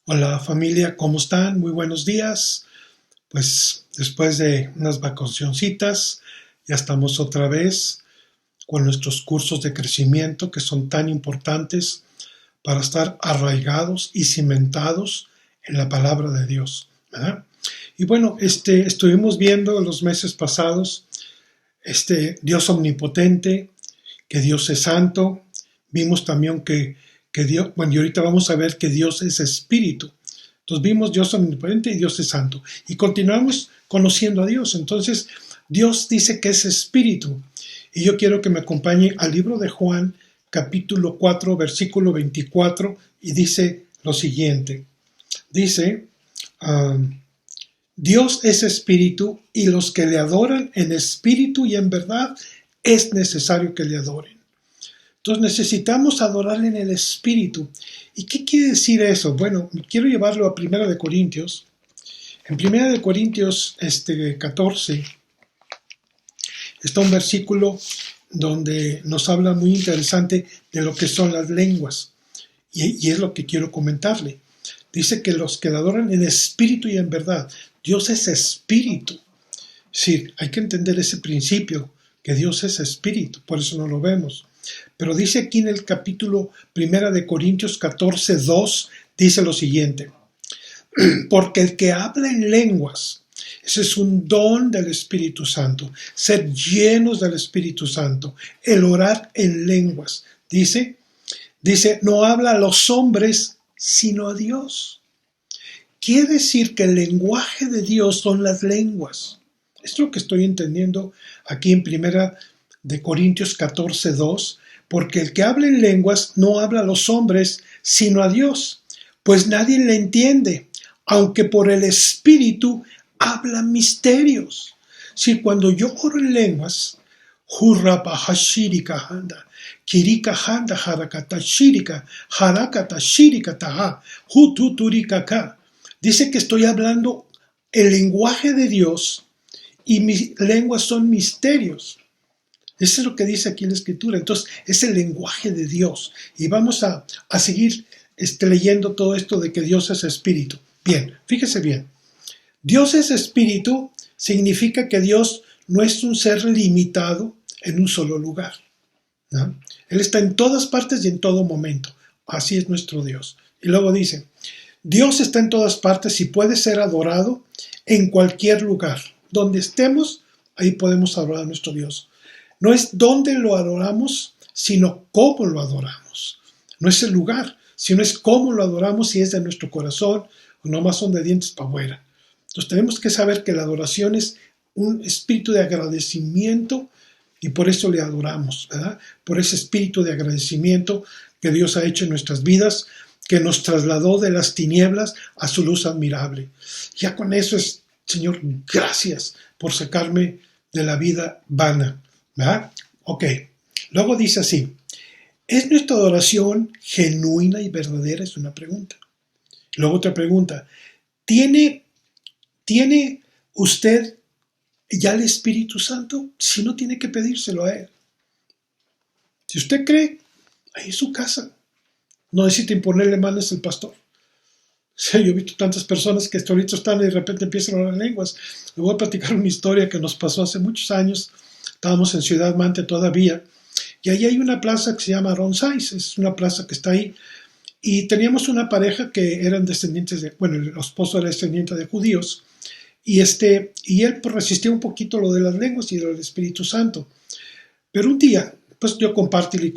Hola familia, ¿cómo están? Muy buenos días. Pues después de unas vacacioncitas, ya estamos otra vez con nuestros cursos de crecimiento que son tan importantes para estar arraigados y cimentados en la palabra de Dios, ¿verdad? Y bueno, estuvimos viendo en los meses pasados Dios omnipotente, que Dios es santo. Vimos también que Dios, bueno, y ahorita vamos a ver que Dios es espíritu. Entonces vimos Dios omnipotente y Dios es santo. Y continuamos conociendo a Dios. Entonces Dios dice que es espíritu. Y yo quiero que me acompañe al libro de Juan, capítulo 4, versículo 24, y dice lo siguiente. Dice, Dios es espíritu y los que le adoran en espíritu y en verdad es necesario que le adoren. Entonces necesitamos adorarle en el espíritu. ¿Y qué quiere decir eso? Bueno, quiero llevarlo a Primera de Corintios. En Primera de Corintios 14 está un versículo donde nos habla muy interesante de lo que son las lenguas. Y es lo que quiero comentarle. Dice que los que le adoran en espíritu y en verdad. Dios es espíritu. Sí, hay que entender ese principio, que Dios es espíritu, por eso no lo vemos. Pero dice aquí en el capítulo 1 de Corintios 14, 2, dice lo siguiente: porque el que habla en lenguas, ese es un don del Espíritu Santo, ser llenos del Espíritu Santo, el orar en lenguas. Dice, no habla a los hombres, sino a Dios. Quiere decir que el lenguaje de Dios son las lenguas. Es lo que estoy entendiendo aquí en Primera de Corintios 14, 2, porque el que habla en lenguas no habla a los hombres, sino a Dios, pues nadie le entiende, aunque por el Espíritu habla misterios. Si cuando yo oro en lenguas, Hurrapa hashirika handa, kirika handa harakata shirika, harakata shirika taha, hututurika ka. Dice que estoy hablando el lenguaje de Dios y mis lenguas son misterios. Eso es lo que dice aquí en la Escritura. Entonces, es el lenguaje de Dios. Y vamos a seguir leyendo todo esto de que Dios es espíritu. Bien, fíjese bien. Dios es espíritu significa que Dios no es un ser limitado en un solo lugar, ¿no? Él está en todas partes y en todo momento. Así es nuestro Dios. Y luego dice, Dios está en todas partes y puede ser adorado en cualquier lugar. Donde estemos, ahí podemos adorar a nuestro Dios. No es dónde lo adoramos, sino cómo lo adoramos. No es el lugar, sino es cómo lo adoramos, si es de nuestro corazón o nomás son de dientes para afuera. Entonces tenemos que saber que la adoración es un espíritu de agradecimiento y por eso le adoramos, ¿verdad? Por ese espíritu de agradecimiento que Dios ha hecho en nuestras vidas, que nos trasladó de las tinieblas a su luz admirable. Ya con eso es, Señor, gracias por sacarme de la vida vana, ¿verdad? Ok, luego dice así, ¿es nuestra adoración genuina y verdadera? Es una pregunta. Luego otra pregunta, ¿tiene usted ya el Espíritu Santo? Si no, tiene que pedírselo a Él. Si usted cree, ahí en su casa. No necesita imponerle manos al pastor. Sí, yo he visto tantas personas que hasta ahorita están y de repente empiezan a hablar en lenguas. Le voy a platicar una historia que nos pasó hace muchos años. Estábamos en Ciudad Mante todavía. Y ahí hay una plaza que se llama Ronsais. Es una plaza que está ahí. Y teníamos una pareja que eran descendientes de, bueno, el esposo era descendiente de judíos. Y él pues, resistía un poquito lo de las lenguas y lo del Espíritu Santo. Pero un día, pues yo compártile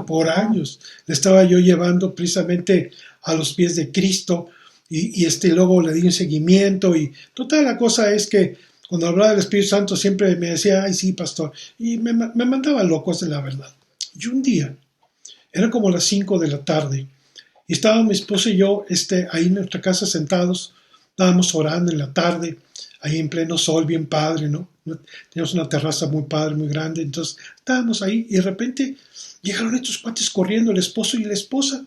por años. Le estaba yo llevando precisamente a los pies de Cristo y luego le di un seguimiento y total la cosa es que cuando hablaba del Espíritu Santo siempre me decía, ay sí, pastor, y me mandaba locos de la verdad. Y un día, eran como las 5 de la tarde, y estaba mi esposo y yo ahí en nuestra casa sentados, estábamos orando en la tarde, ahí en pleno sol, bien padre, ¿no? Teníamos una terraza muy padre, muy grande, entonces estábamos ahí y de repente llegaron estos cuates corriendo, el esposo y la esposa,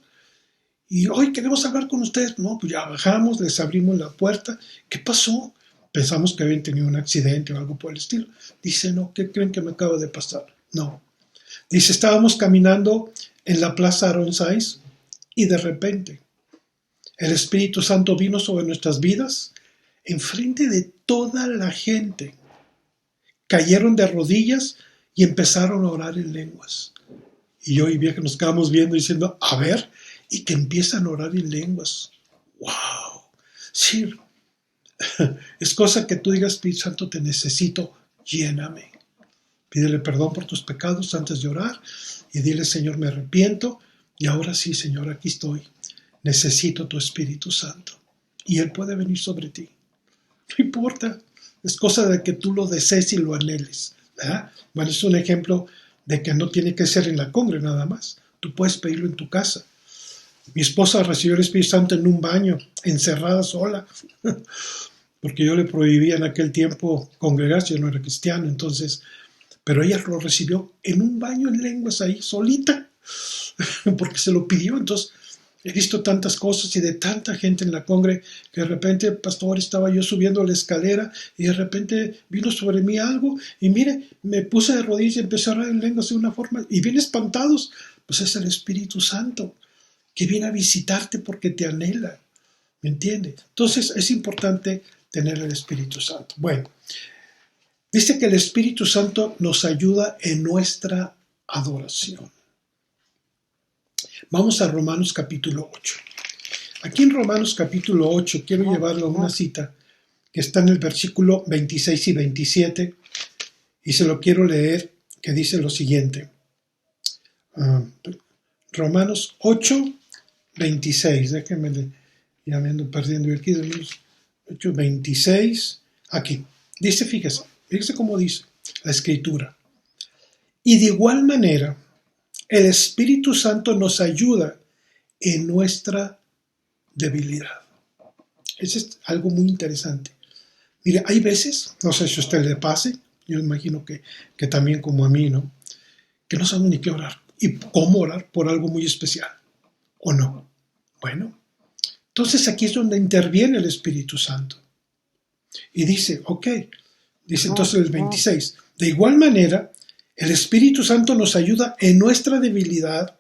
y hoy queremos hablar con ustedes. No, pues ya bajamos, les abrimos la puerta. ¿Qué pasó? Pensamos que habían tenido un accidente o algo por el estilo. Dice, no, ¿qué creen que me acaba de pasar? No. Dice, estábamos caminando en la plaza Aronsais y de repente El Espíritu Santo vino sobre nuestras vidas enfrente de toda la gente. Cayeron de rodillas y empezaron a orar en lenguas. Y yo y vieja nos quedamos viendo diciendo, a ver, y que empiezan a orar en lenguas. ¡Wow! Sí, es cosa que tú digas, Espíritu Santo, te necesito, lléname. Pídele perdón por tus pecados antes de orar y dile, Señor, me arrepiento y ahora sí, Señor, aquí estoy. Necesito tu Espíritu Santo. Y Él puede venir sobre ti. No importa. Es cosa de que tú lo desees y lo anheles. ¿Verdad? Bueno, es un ejemplo de que no tiene que ser en la congre nada más. Tú puedes pedirlo en tu casa. Mi esposa recibió el Espíritu Santo en un baño, encerrada sola, porque yo le prohibía en aquel tiempo congregarse, yo no era cristiano, entonces, pero ella lo recibió en un baño en lenguas ahí, solita, porque se lo pidió. Entonces, he visto tantas cosas y de tanta gente en la congre que de repente, pastor, estaba yo subiendo la escalera y de repente vino sobre mí algo y mire, me puse de rodillas y empecé a orar en lenguas de una forma y bien espantados. Pues es el Espíritu Santo que viene a visitarte porque te anhela. ¿Me entiende? Entonces es importante tener el Espíritu Santo. Bueno, dice que el Espíritu Santo nos ayuda en nuestra adoración. Vamos a Romanos capítulo 8. Aquí en Romanos capítulo 8 quiero llevarlo a una cita que está en el versículo 26 y 27 y se lo quiero leer, que dice lo siguiente. Romanos 8, 26. Déjenme, ya me ando perdiendo aquí. 8, 26. Aquí. Dice, fíjese cómo dice la Escritura. Y de igual manera, el Espíritu Santo nos ayuda en nuestra debilidad. Eso es algo muy interesante. Mire, hay veces, no sé si a usted le pase, yo imagino que también como a mí, ¿no? Que no sabemos ni qué orar y cómo orar por algo muy especial, ¿o no? Bueno, entonces aquí es donde interviene el Espíritu Santo. Y dice, dice entonces el 26, de igual manera, el Espíritu Santo nos ayuda en nuestra debilidad,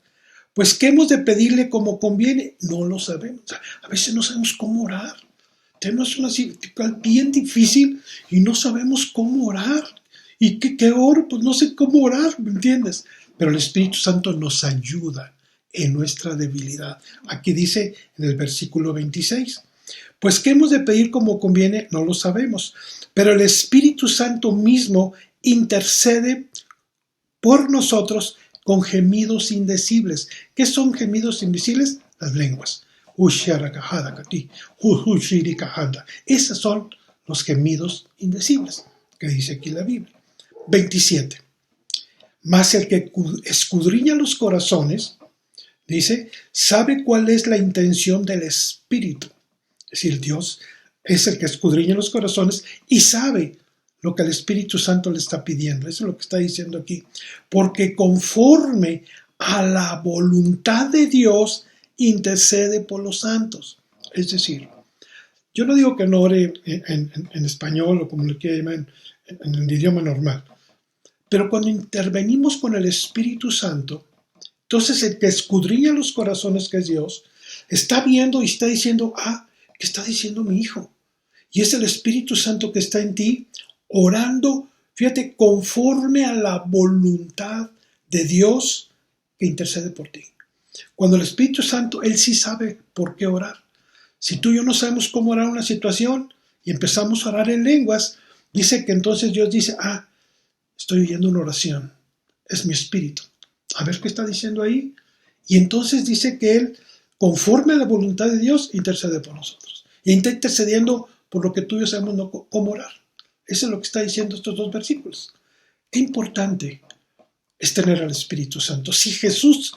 pues ¿qué hemos de pedirle como conviene? No lo sabemos. A veces no sabemos cómo orar. Tenemos una situación bien difícil y no sabemos cómo orar. ¿Y qué oro? Pues no sé cómo orar, ¿me entiendes? Pero el Espíritu Santo nos ayuda en nuestra debilidad. Aquí dice en el versículo 26, pues ¿qué hemos de pedir como conviene? No lo sabemos. Pero el Espíritu Santo mismo intercede por nosotros con gemidos indecibles. ¿Qué son gemidos indecibles? Las lenguas. Esos son los gemidos indecibles que dice aquí la Biblia. 27. Mas el que escudriña los corazones, dice, sabe cuál es la intención del Espíritu. Es decir, Dios es el que escudriña los corazones y sabe lo que el Espíritu Santo le está pidiendo. Eso es lo que está diciendo aquí. Porque conforme a la voluntad de Dios, intercede por los santos. Es decir, yo no digo que no ore en español o como le quiera llamar en el idioma normal. Pero cuando intervenimos con el Espíritu Santo, entonces el que escudriña los corazones, que es Dios, está viendo y está diciendo, ¿qué está diciendo mi hijo? Y es el Espíritu Santo que está en ti, orando, fíjate, conforme a la voluntad de Dios que intercede por ti. Cuando el Espíritu Santo, Él sí sabe por qué orar. Si tú y yo no sabemos cómo orar una situación y empezamos a orar en lenguas, dice que entonces Dios dice, estoy oyendo una oración, es mi espíritu. A ver qué está diciendo ahí. Y entonces dice que Él, conforme a la voluntad de Dios, intercede por nosotros. Y está intercediendo por lo que tú y yo sabemos no cómo orar. Eso es lo que está diciendo estos dos versículos. Qué importante es tener al Espíritu Santo. Si Jesús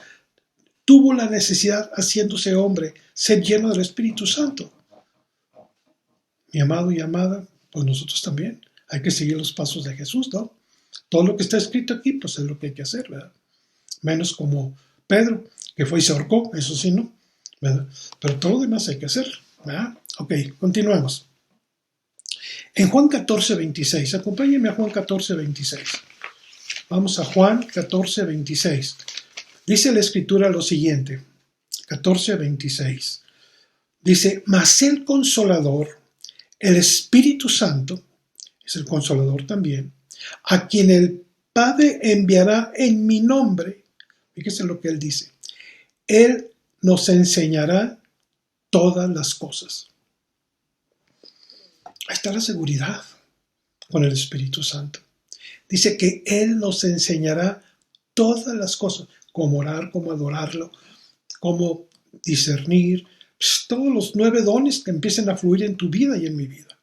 tuvo la necesidad, haciéndose hombre, ser lleno del Espíritu Santo, mi amado y amada, pues nosotros también. Hay que seguir los pasos de Jesús, ¿no? Todo lo que está escrito aquí, pues es lo que hay que hacer, ¿verdad? Menos como Pedro, que fue y se ahorcó, eso sí, ¿no? ¿Verdad? Pero todo lo demás hay que hacer, ¿verdad? Ok, continuemos. En Juan 14, 26, acompáñenme a Juan 14, 26. Vamos a Juan 14, 26. Dice la Escritura lo siguiente, 14, 26. Dice, mas el Consolador, el Espíritu Santo, es el Consolador también, a quien el Padre enviará en mi nombre. Fíjese lo que él dice. Él nos enseñará todas las cosas. Ahí está la seguridad con el Espíritu Santo. Dice que Él nos enseñará todas las cosas, cómo orar, cómo adorarlo, cómo discernir, todos los 9 dones que empiecen a fluir en tu vida y en mi vida.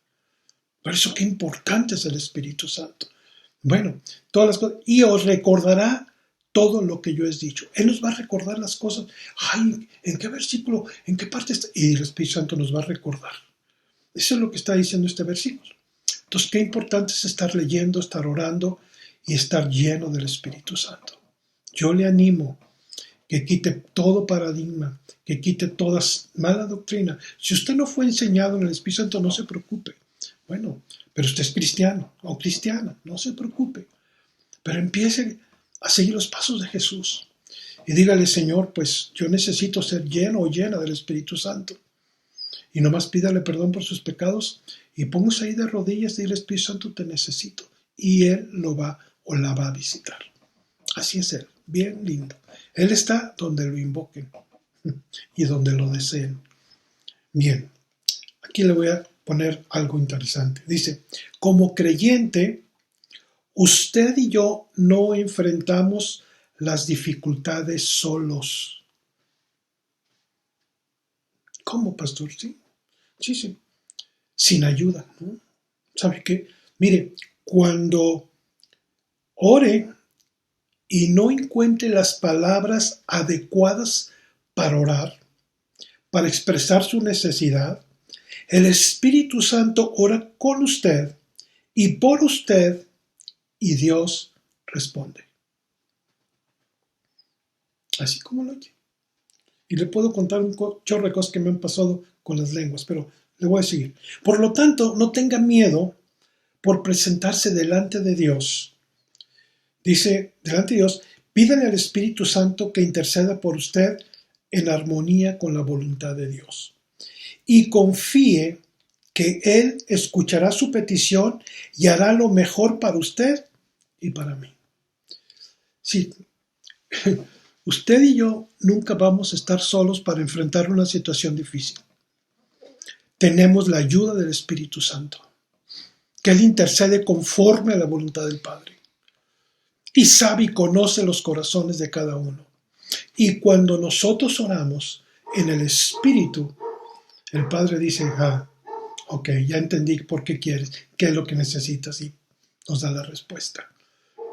Por eso qué importante es el Espíritu Santo. Bueno, todas las cosas. Y os recordará todo lo que yo he dicho. Él nos va a recordar las cosas. Ay, ¿en qué versículo? ¿En qué parte está? Y el Espíritu Santo nos va a recordar. Eso es lo que está diciendo este versículo. Entonces, qué importante es estar leyendo, estar orando y estar lleno del Espíritu Santo. Yo le animo que quite todo paradigma, que quite toda mala doctrina. Si usted no fue enseñado en el Espíritu Santo, no se preocupe. Bueno, pero usted es cristiano o cristiana, no se preocupe. Pero empiece a seguir los pasos de Jesús. Y dígale, Señor, pues yo necesito ser lleno o llena del Espíritu Santo. Y nomás pídale perdón por sus pecados y póngase ahí de rodillas y dile, Espíritu Santo, te necesito. Y Él lo va o la va a visitar. Así es Él, bien lindo. Él está donde lo invoquen y donde lo deseen. Bien, aquí le voy a poner algo interesante. Dice, como creyente, usted y yo no enfrentamos las dificultades solos. ¿Cómo, pastor? Sí. Sin ayuda, ¿no? ¿Sabe qué? Mire, cuando ore y no encuentre las palabras adecuadas para orar, para expresar su necesidad, el Espíritu Santo ora con usted y por usted y Dios responde. Así como lo oye. Y le puedo contar un chorro de cosas que me han pasado con las lenguas, pero le voy a seguir. Por lo tanto, no tenga miedo por presentarse delante de Dios. Dice, delante de Dios, pídale al Espíritu Santo que interceda por usted en armonía con la voluntad de Dios. Y confíe que Él escuchará su petición y hará lo mejor para usted y para mí. Sí, usted y yo nunca vamos a estar solos para enfrentar una situación difícil. Tenemos la ayuda del Espíritu Santo, que Él intercede conforme a la voluntad del Padre. Y sabe y conoce los corazones de cada uno. Y cuando nosotros oramos en el Espíritu, el Padre dice, ok, ya entendí por qué quieres, qué es lo que necesitas, y nos da la respuesta.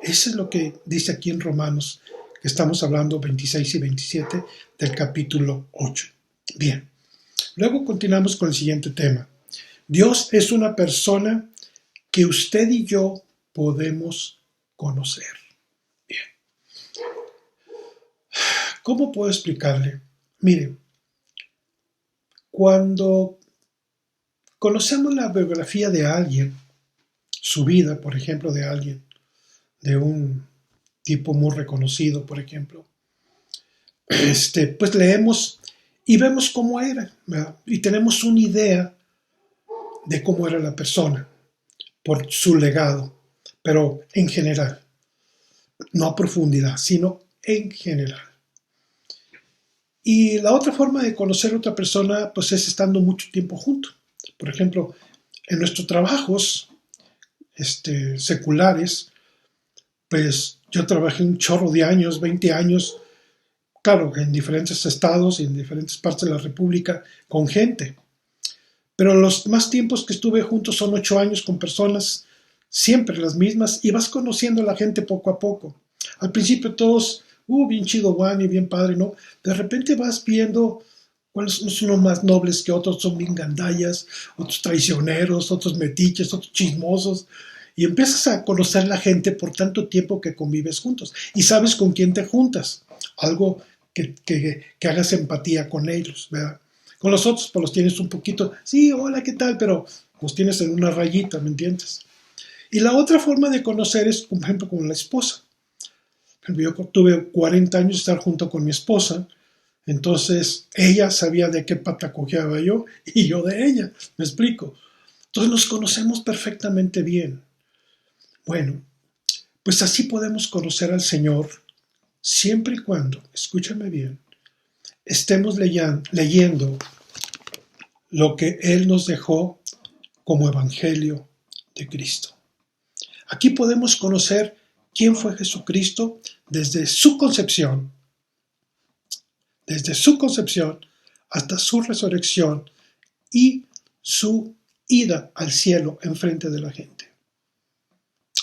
Eso es lo que dice aquí en Romanos, que estamos hablando 26 y 27 del capítulo 8. Bien, luego continuamos con el siguiente tema. Dios es una persona que usted y yo podemos conocer. Bien. ¿Cómo puedo explicarle? Mire, cuando conocemos la biografía de alguien, su vida, por ejemplo, de alguien, de un tipo muy reconocido, por ejemplo, pues leemos y vemos cómo era, ¿verdad? Y tenemos una idea de cómo era la persona por su legado, pero en general, no a profundidad, sino en general. Y la otra forma de conocer a otra persona, pues es estando mucho tiempo juntos. Por ejemplo, en nuestros trabajos seculares, pues yo trabajé un chorro de años, 20 años, claro, en diferentes estados y en diferentes partes de la República, con gente. Pero los más tiempos que estuve juntos son 8 años con personas siempre las mismas y vas conociendo a la gente poco a poco. Al principio todos, bien chido, Juan, y bien padre, ¿no? De repente vas viendo cuáles son los más nobles que otros, son bien gandallas, otros traicioneros, otros metiches, otros chismosos. Y empiezas a conocer la gente por tanto tiempo que convives juntos. Y sabes con quién te juntas. Algo que hagas empatía con ellos, ¿verdad? Con los otros, pues los tienes un poquito, sí, hola, ¿qué tal? Pero los tienes en una rayita, ¿me entiendes? Y la otra forma de conocer es, por ejemplo, con la esposa. Yo tuve 40 años de estar junto con mi esposa, Entonces ella sabía de qué pata cojeaba yo y yo de ella, ¿me explico? Entonces nos conocemos perfectamente bien. Bueno, pues así podemos conocer al Señor siempre y cuando, escúchame bien, estemos leyendo lo que Él nos dejó como Evangelio de Cristo. Aquí podemos conocer quién fue Jesucristo desde su concepción hasta su resurrección y su ida al cielo en frente de la gente.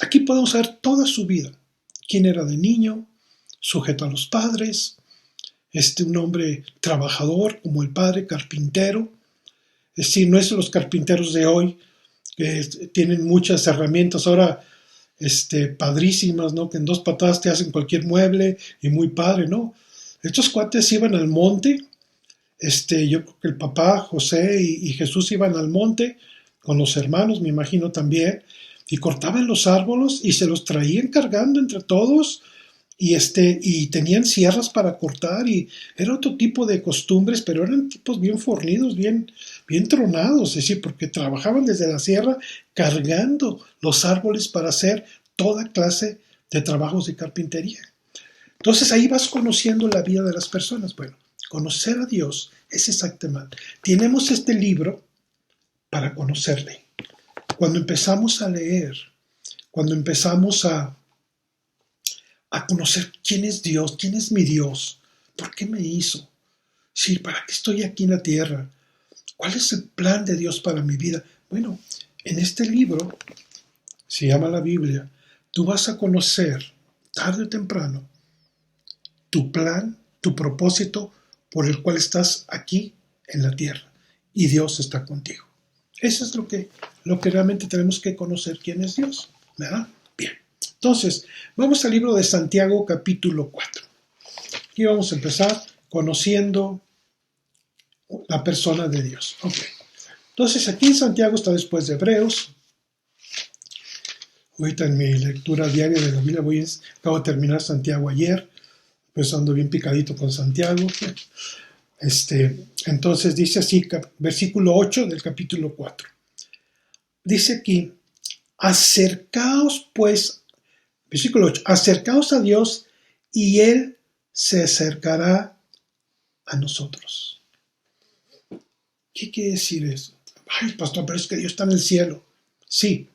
Aquí podemos ver toda su vida, quién era de niño, sujeto a los padres, un hombre trabajador como el padre, carpintero. Es decir, no es los carpinteros de hoy que tienen muchas herramientas ahora padrísimas, ¿no? Que en 2 patadas te hacen cualquier mueble y muy padre, ¿no? Estos cuates iban al monte, yo creo que el papá, José y Jesús iban al monte con los hermanos, me imagino también, y cortaban los árboles y se los traían cargando entre todos y tenían sierras para cortar y era otro tipo de costumbres, pero eran tipos bien fornidos, bien tronados, es decir, porque trabajaban desde la sierra cargando los árboles para hacer toda clase de trabajos de carpintería. Entonces ahí vas conociendo la vida de las personas. Bueno, conocer a Dios es exactamente. Tenemos este libro para conocerle. Cuando empezamos a leer, cuando empezamos a conocer quién es Dios, quién es mi Dios, por qué me hizo, sí, para qué estoy aquí en la tierra, cuál es el plan de Dios para mi vida. Bueno, en este libro, se llama la Biblia, tú vas a conocer tarde o temprano tu plan, tu propósito por el cual estás aquí en la tierra y Dios está contigo. Eso es lo que realmente tenemos que conocer quién es Dios, ¿verdad? Bien. Entonces, vamos al libro de Santiago capítulo 4. Aquí vamos a empezar conociendo la persona de Dios. Ok. Entonces, aquí en Santiago está después de Hebreos. Ahorita en mi lectura diaria de la Biblia acabo de terminar Santiago ayer, pues ando bien picadito con Santiago. Entonces dice así, versículo 8 del capítulo 4. Dice aquí, acercaos pues, versículo 8, acercaos a Dios y Él se acercará a nosotros. ¿Qué quiere decir eso? Ay, pastor, pero es que Dios está en el cielo. Sí,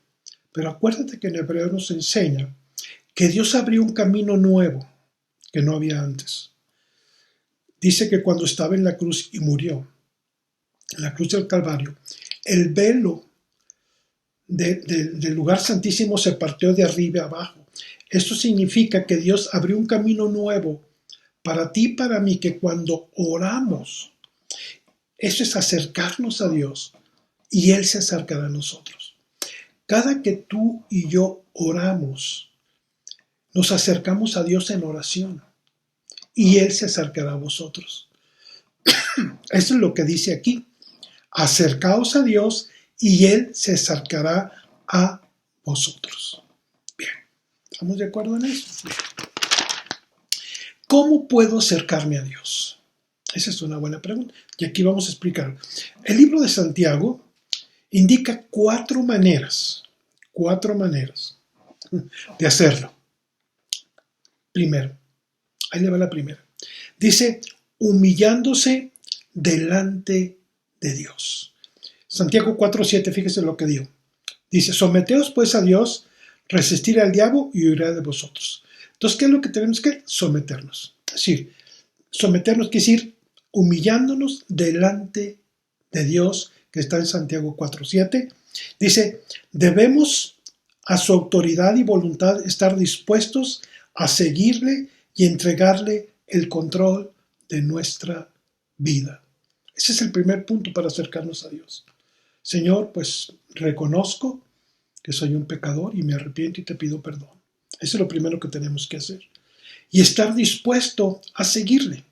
pero acuérdate que en Hebreo nos enseña que Dios abrió un camino nuevo que no había antes. Dice que cuando estaba en la cruz y murió, en la cruz del Calvario, el velo del lugar santísimo se partió de arriba a abajo. Esto significa que Dios abrió un camino nuevo para ti y para mí, que cuando oramos, eso es acercarnos a Dios y Él se acercará a nosotros. Cada que tú y yo oramos, nos acercamos a Dios en oración y Él se acercará a vosotros. Eso es lo que dice aquí. Acercaos a Dios y Él se acercará a vosotros. Bien, ¿estamos de acuerdo en eso? Bien. ¿Cómo puedo acercarme a Dios? Esa es una buena pregunta. Y aquí vamos a explicar. El libro de Santiago indica 4 maneras de hacerlo. Primero, ahí le va la primera. Dice, humillándose delante de Dios. Santiago 4:7, fíjese lo que dijo. Dice, someteos pues a Dios, resistir al diablo y huirá de vosotros. Entonces, ¿qué es lo que tenemos que someternos? Es decir, someternos quiere decir humillándonos delante de Dios, que está en Santiago 4:7. Dice, debemos a su autoridad y voluntad estar dispuestos a seguirle y entregarle el control de nuestra vida. Ese es el primer punto para acercarnos a Dios. Señor, pues reconozco que soy un pecador y me arrepiento y te pido perdón. Eso es lo primero que tenemos que hacer. Y estar dispuesto a seguirle,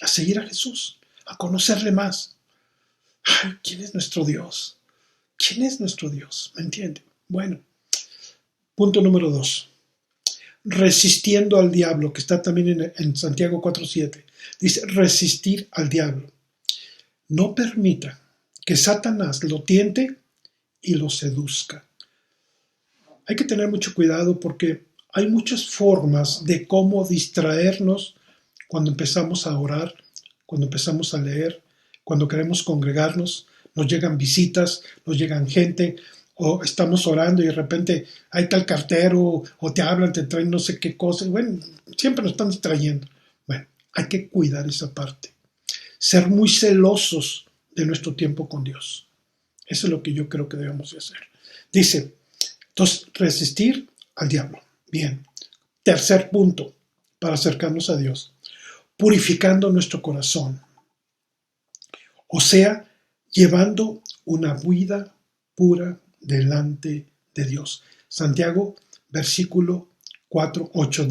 a seguir a Jesús, a conocerle más. Ay, ¿quién es nuestro Dios? ¿Quién es nuestro Dios? ¿Me entiende? Bueno, punto número 2. Resistiendo al diablo, que está también en Santiago 4:7. Dice, resistir al diablo. No permita que Satanás lo tiente y lo seduzca. Hay que tener mucho cuidado porque hay muchas formas de cómo distraernos cuando empezamos a orar, cuando empezamos a leer, cuando queremos congregarnos, nos llegan visitas, nos llegan gente, o estamos orando y de repente hay tal cartero, o te hablan, te traen no sé qué cosa. Bueno, siempre nos están distrayendo. Bueno, hay que cuidar esa parte. Ser muy celosos de nuestro tiempo con Dios. Eso es lo que yo creo que debemos de hacer. Dice, entonces, resistir al diablo. Bien. Tercer punto para acercarnos a Dios. Purificando nuestro corazón. O sea, llevando una vida pura delante de Dios. Santiago, versículo 4:8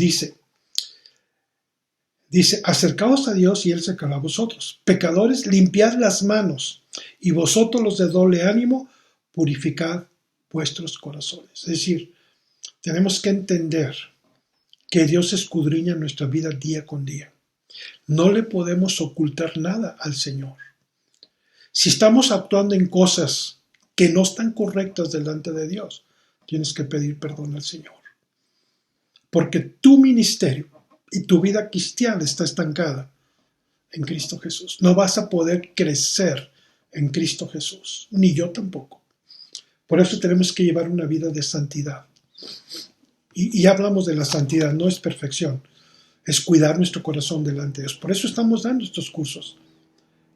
dice, acercaos a Dios y Él se acercará a vosotros. Pecadores, limpiad las manos, y vosotros los de doble ánimo, purificad vuestros corazones. Es decir, tenemos que entender que Dios escudriña nuestra vida día con día. No le podemos ocultar nada al Señor. Si estamos actuando en cosas que no están correctas delante de Dios, tienes que pedir perdón al Señor. Porque tu ministerio y tu vida cristiana está estancada en Cristo Jesús. No vas a poder crecer en Cristo Jesús, ni yo tampoco. Por eso tenemos que llevar una vida de santidad. Y hablamos de la santidad, no es perfección, es cuidar nuestro corazón delante de Dios. Por eso estamos dando estos cursos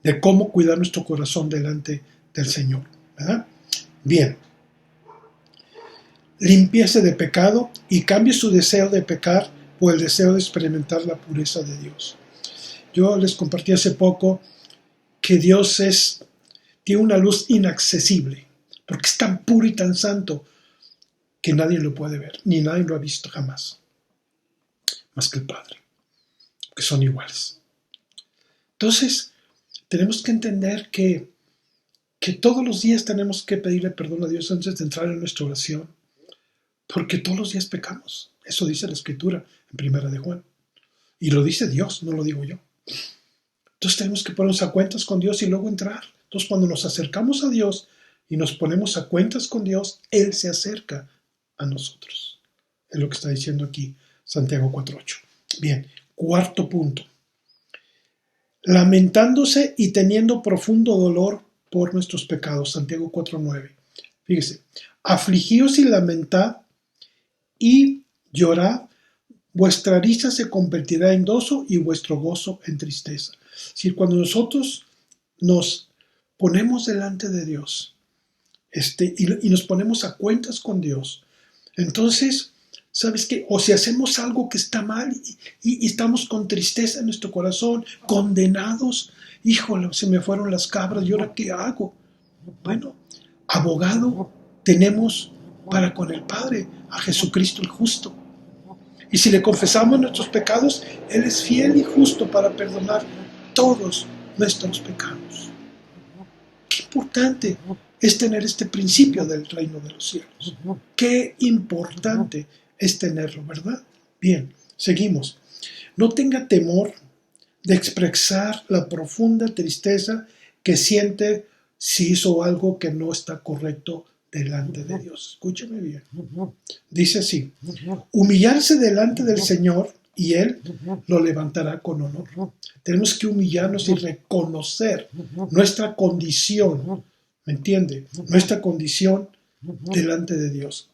de cómo cuidar nuestro corazón delante del Señor, ¿verdad? Bien. Limpiese de pecado y cambie su deseo de pecar por el deseo de experimentar la pureza de Dios. Yo les compartí hace poco que Dios tiene una luz inaccesible, porque es tan puro y tan santo que nadie lo puede ver, ni nadie lo ha visto jamás, más que el Padre, que son iguales. Entonces, tenemos que entender que todos los días tenemos que pedirle perdón a Dios antes de entrar en nuestra oración, porque todos los días pecamos. Eso dice la Escritura en Primera de Juan. Y lo dice Dios, no lo digo yo. Entonces tenemos que ponernos a cuentas con Dios y luego entrar. Entonces cuando nos acercamos a Dios y nos ponemos a cuentas con Dios, Él se acerca a nosotros. Es lo que está diciendo aquí Santiago 4:8. Bien, cuarto punto. Lamentándose y teniendo profundo dolor por nuestros pecados. Santiago 4:9. Fíjese, afligíos y lamentad y llorad, vuestra risa se convertirá en gozo y vuestro gozo en tristeza. Es decir, cuando nosotros nos ponemos delante de Dios y nos ponemos a cuentas con Dios, entonces, ¿sabes qué? O si hacemos algo que está mal y estamos con tristeza en nuestro corazón, condenados, híjole, se me fueron las cabras, ¿y ahora qué hago? Bueno, abogado tenemos para con el Padre, a Jesucristo el justo. Y si le confesamos nuestros pecados, Él es fiel y justo para perdonar todos nuestros pecados. Qué importante es tener este principio del reino de los cielos. Qué importante es tenerlo, ¿verdad? Bien, seguimos. No tenga temor de expresar la profunda tristeza que siente si hizo algo que no está correcto delante de Dios. Escúchame bien. Dice así, humillarse delante del Señor y Él lo levantará con honor. Tenemos que humillarnos y reconocer nuestra condición, ¿me entiende? Nuestra condición delante de Dios.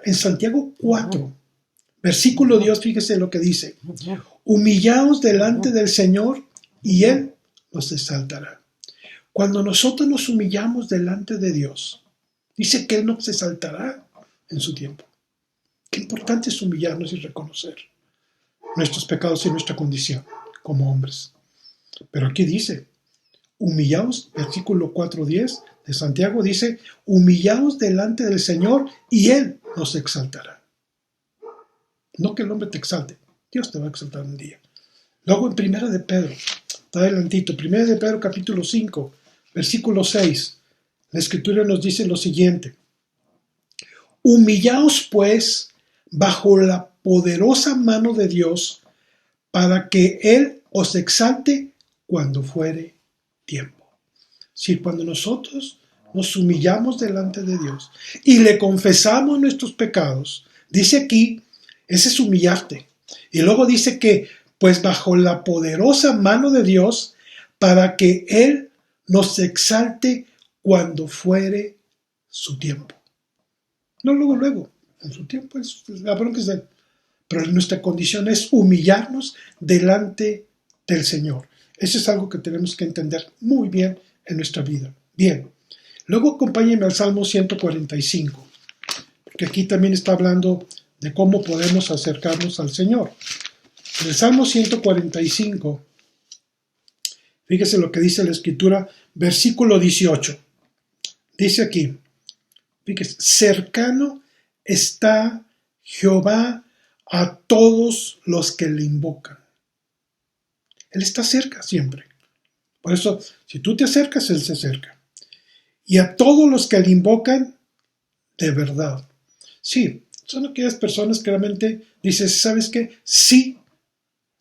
En Santiago 4, versículo 10, fíjese lo que dice. Humillaos delante del Señor y Él nos exaltará. Cuando nosotros nos humillamos delante de Dios, dice que Él nos exaltará en su tiempo. Qué importante es humillarnos y reconocer nuestros pecados y nuestra condición como hombres. Pero aquí dice, humillaos, versículo 4:10 de Santiago dice, humillaos delante del Señor y Él nos exaltará. No que el hombre te exalte, Dios te va a exaltar un día. Luego en Primera de Pedro, está adelantito, Primera de Pedro capítulo 5, versículo 6, la Escritura nos dice lo siguiente, humillaos pues bajo la poderosa mano de Dios para que Él os exalte cuando fuere tiempo. Si cuando nosotros nos humillamos delante de Dios y le confesamos nuestros pecados, dice aquí, ese es humillarte. Y luego dice que, pues bajo la poderosa mano de Dios, para que Él nos exalte cuando fuere su tiempo. No luego, en su tiempo, la bronca es de Él. Pero nuestra condición es humillarnos delante del Señor. Eso es algo que tenemos que entender muy bien en nuestra vida. Bien, luego acompáñenme al Salmo 145, porque aquí también está hablando de cómo podemos acercarnos al Señor. En el Salmo 145, fíjese lo que dice la Escritura, versículo 18. Dice aquí, fíjese, cercano está Jehová a todos los que le invocan. Él está cerca siempre. Por eso, si tú te acercas, Él se acerca. Y a todos los que le invocan de verdad. Sí, son aquellas personas que realmente dices, ¿sabes qué? Sí,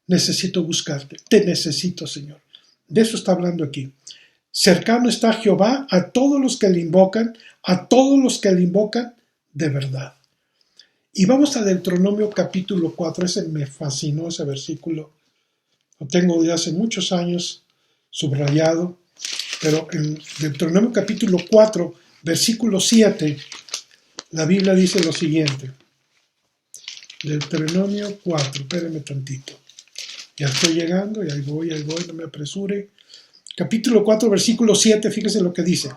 necesito buscarte. Te necesito, Señor. De eso está hablando aquí. Cercano está Jehová a todos los que le invocan, a todos los que le invocan de verdad. Y vamos a Deuteronomio capítulo 4, ese me fascinó ese versículo. Lo tengo de hace muchos años subrayado, pero en Deuteronomio capítulo 4, versículo 7, la Biblia dice lo siguiente. Deuteronomio 4, espérenme tantito. Ya estoy llegando, y ahí voy, no me apresure. Capítulo 4, versículo 7, fíjese lo que dice.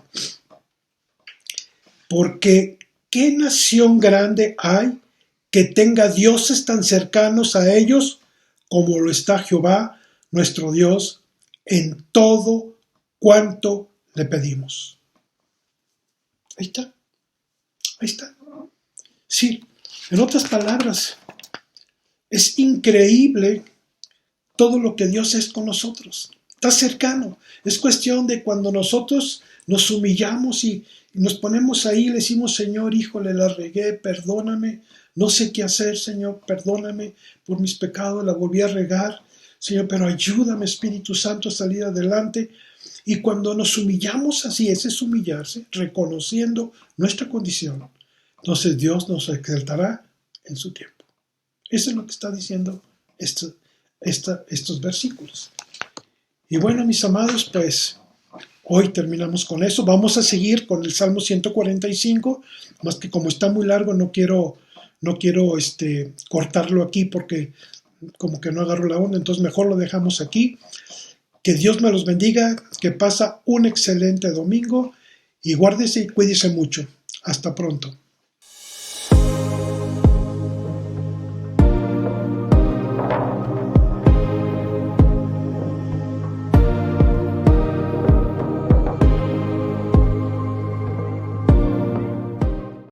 Porque ¿qué nación grande hay que tenga dioses tan cercanos a ellos como lo está Jehová, nuestro Dios, en todo cuanto le pedimos? Ahí está. Ahí está. Sí, en otras palabras, es increíble todo lo que Dios es con nosotros. Está cercano. Es cuestión de cuando nosotros nos humillamos y nos ponemos ahí y le decimos, Señor, híjole, la regué, perdóname. No sé qué hacer, Señor, perdóname por mis pecados, la volví a regar. Señor, pero ayúdame, Espíritu Santo, a salir adelante. Y cuando nos humillamos así, ese es humillarse, reconociendo nuestra condición. Entonces Dios nos exaltará en su tiempo. Eso es lo que está diciendo estos versículos. Y bueno, mis amados, pues hoy terminamos con eso. Vamos a seguir con el Salmo 145, más que como está muy largo no quiero cortarlo aquí porque como que no agarro la onda, entonces mejor lo dejamos aquí. Que Dios me los bendiga, que pasa un excelente domingo y guárdese y cuídese mucho. Hasta pronto.